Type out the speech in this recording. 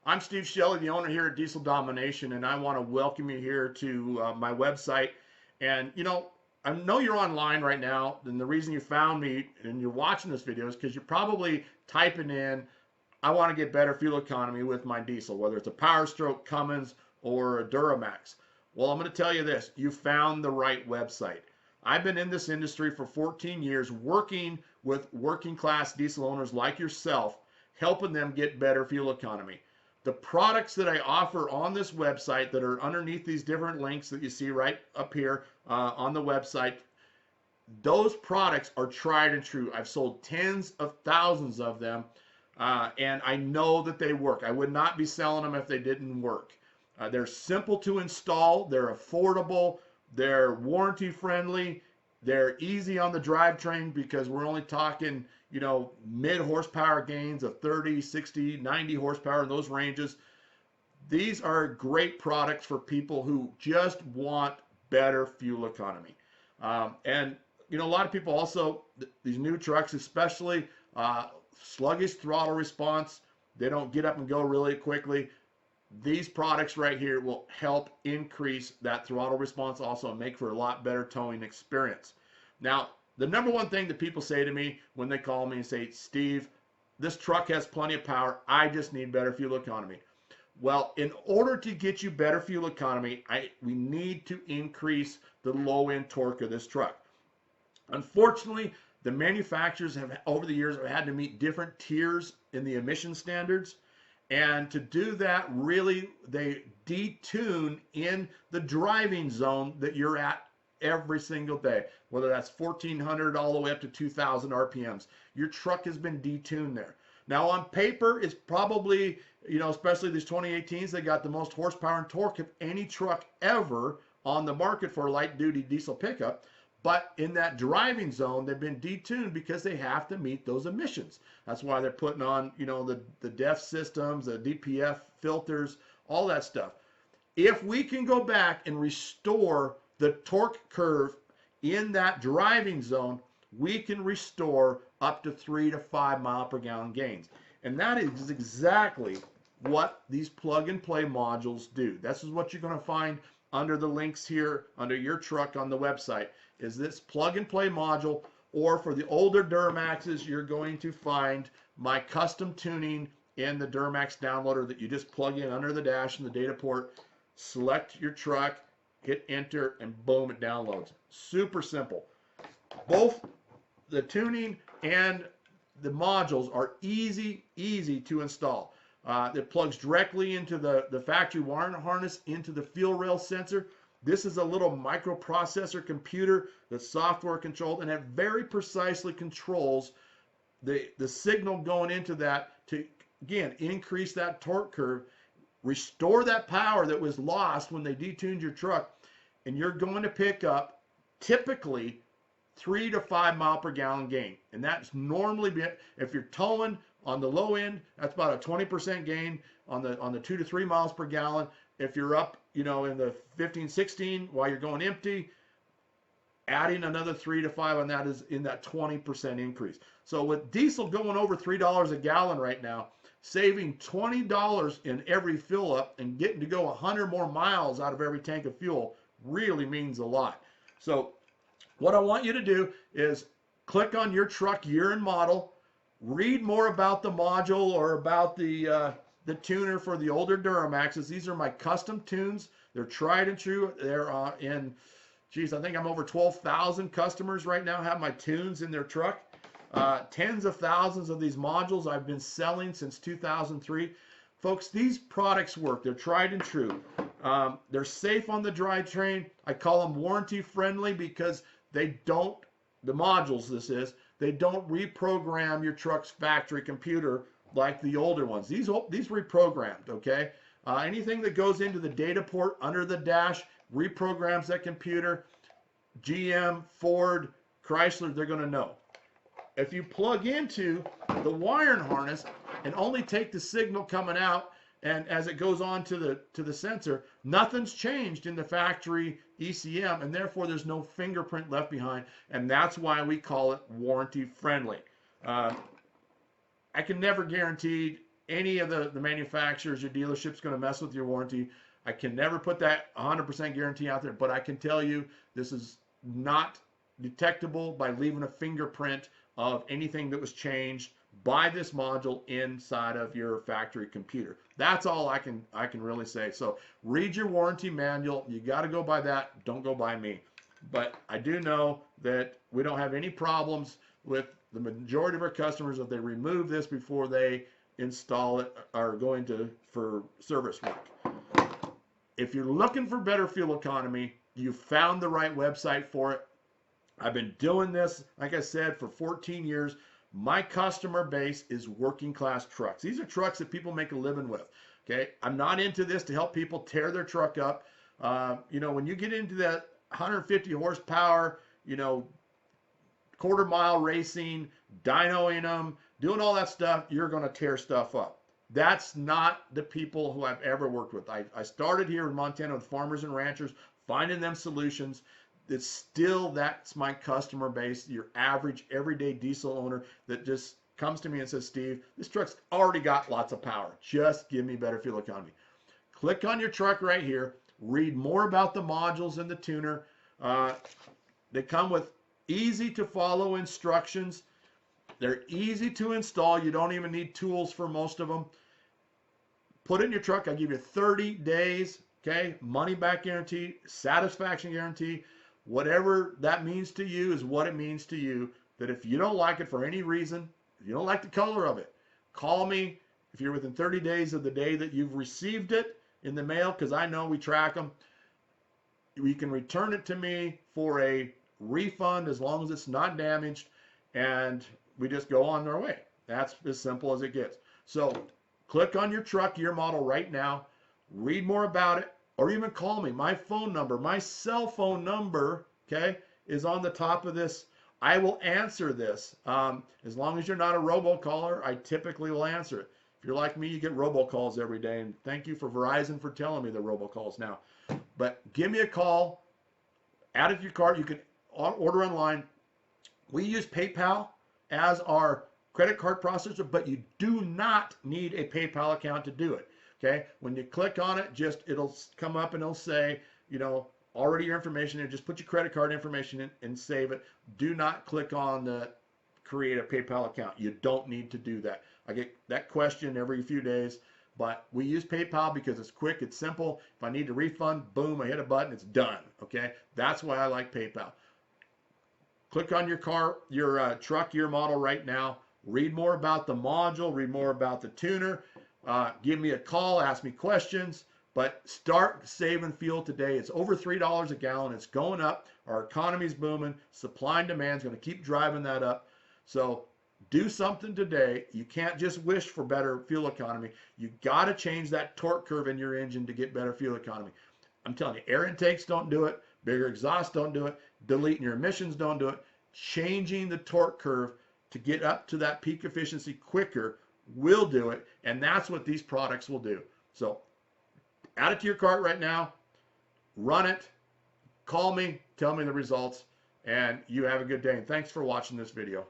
I'm Steve Shelley, the owner here at Diesel Domination, and I want to welcome you here to my website. And I know you're online right now, and the reason you found me and you're watching this video is because you're probably typing in, I want to get better fuel economy with my diesel, whether it's a Power Stroke, Cummins, or a Duramax. Well, I'm going to tell you this, you found the right website. I've been in this industry for 14 years working with working class diesel owners like yourself, helping them get better fuel economy. The products that I offer on this website that are underneath these different links that you see right up here on the website, those products are tried and true. I've sold tens of thousands of them, and I know that they work. I would not be selling them if they didn't work. They're simple to install, they're affordable, they're warranty friendly, they're easy on the drivetrain because we're only talking, mid horsepower gains of 30, 60, 90 horsepower in those ranges. These are great products for people who just want better fuel economy. And a lot of people also, these new trucks especially, sluggish throttle response, they don't get up and go really quickly. These products right here will help increase that throttle response also and make for a lot better towing experience. Now, the number one thing that people say to me when they call me and say, Steve, this truck has plenty of power, I just need better fuel economy. Well, in order to get you better fuel economy, we need to increase the low end torque of this truck. Unfortunately, the manufacturers have over the years have had to meet different tiers in the emission standards. And to do that, really, they detune in the driving zone that you're at every single day, whether that's 1400 all the way up to 2000 RPMs. Your truck has been detuned there. Now, on paper, it's probably, especially these 2018s, they got the most horsepower and torque of any truck ever on the market for a light-duty diesel pickup. But in that driving zone, they've been detuned because they have to meet those emissions. That's why they're putting on, the DEF systems, the DPF filters, all that stuff. If we can go back and restore the torque curve in that driving zone, we can restore up to 3 to 5 mile per gallon gains. And that is exactly what these plug and play modules do. This is what you're going to find under the links here, under your truck on the website, is this plug and play module. Or for the older Duramaxes, you're going to find my custom tuning in the Duramax downloader that you just plug in under the dash in the data port, select your truck, hit enter, and boom, it downloads. Super simple. Both the tuning and the modules are easy to install. It plugs directly into the factory wiring harness into the fuel rail sensor. This is a little microprocessor computer that's software controlled, and it very precisely controls the signal going into that to, again, increase that torque curve, restore that power that was lost when they detuned your truck, and you're going to pick up typically 3 to 5 mile per gallon gain. And that's normally, if you're towing on the low end, that's about a 20% gain on the 2 to 3 miles per gallon. If you're up, in the 15, 16 while you're going empty, adding another 3 to 5 on that is in that 20% increase. So with diesel going over $3 a gallon right now, saving $20 in every fill up and getting to go 100 more miles out of every tank of fuel really means a lot. So what I want you to do is click on your truck year and model, read more about the module or about the tuner for the older Duramaxes. These are my custom tunes. They're tried and true. They're I think I'm over 12,000 customers right now have my tunes in their truck. Tens of thousands of these modules I've been selling since 2003. Folks, these products work. They're tried and true. They're safe on the drivetrain. I call them warranty friendly because they don't, the modules this is, they don't reprogram your truck's factory computer like the older ones. These reprogrammed, okay? Anything that goes into the data port under the dash reprograms that computer. GM, Ford, Chrysler, they're going to know. If you plug into the wiring harness and only take the signal coming out, and as it goes on to the sensor, nothing's changed in the factory ECM, and therefore there's no fingerprint left behind, and that's why we call it warranty friendly. I can never guarantee any of the manufacturers, your dealership's going to mess with your warranty. I can never put that 100% guarantee out there, but I can tell you this is not detectable by leaving a fingerprint of anything that was changed by this module inside of your factory computer. That's all I can really say. So read your warranty manual. You got to go by that. Don't go by me. But I do know that we don't have any problems with the majority of our customers if they remove this before they install it or go into for service work. If you're looking for better fuel economy, you found the right website for it. I've been doing this, like I said, for 14 years. My customer base is working class trucks. These are trucks that people make a living with. Okay, I'm not into this to help people tear their truck up. You know, when you get into that 150 horsepower, you know, quarter mile racing, dynoing them, doing all that stuff, you're going to tear stuff up. That's not the people who I've ever worked with. I started here in Montana with farmers and ranchers, finding them solutions. It's still, that's my customer base, your average everyday diesel owner that just comes to me and says, Steve, this truck's already got lots of power. Just give me better fuel economy. Click on your truck right here. Read more about the modules and the tuner. They come with easy to follow instructions. They're easy to install. You don't even need tools for most of them. Put it in your truck. I give you 30 days, okay? Money back guarantee, satisfaction guarantee. Whatever that means to you is what it means to you. That if you don't like it for any reason, if you don't like the color of it, call me. If you're within 30 days of the day that you've received it in the mail, because I know we track them, you can return it to me for a refund as long as it's not damaged, and we just go on our way. That's as simple as it gets. So click on your truck, your model right now, read more about it, or even call me. My phone number, my cell phone number, okay, is on the top of this. I will answer this. As long as you're not a robocaller, I typically will answer it. If you're like me, you get robocalls every day, and thank you for Verizon for telling me the robocalls now. But give me a call, add it to your cart. You can order online. We use PayPal as our credit card processor, but you do not need a PayPal account to do it. Okay, when you click on it, it'll come up and it'll say, you know, already your information in. Just put your credit card information in and save it. Do not click on the create a PayPal account. You don't need to do that. I get that question every few days, but we use PayPal because it's quick, it's simple. If I need to refund, boom, I hit a button, it's done. Okay, that's why I like PayPal. Click on your truck, your model right now. Read more about the module. Read more about the tuner. Give me a call, ask me questions, but start saving fuel today. It's over $3 a gallon. It's going up. Our economy's booming. Supply and demand is going to keep driving that up. So do something today. You can't just wish for better fuel economy. You got to change that torque curve in your engine to get better fuel economy. I'm telling you, air intakes don't do it. Bigger exhaust don't do it. Deleting your emissions don't do it. Changing the torque curve to get up to that peak efficiency quicker will do it, and that's what these products will do. So add it to your cart right now, run it, call me, tell me the results, and you have a good day. And thanks for watching this video.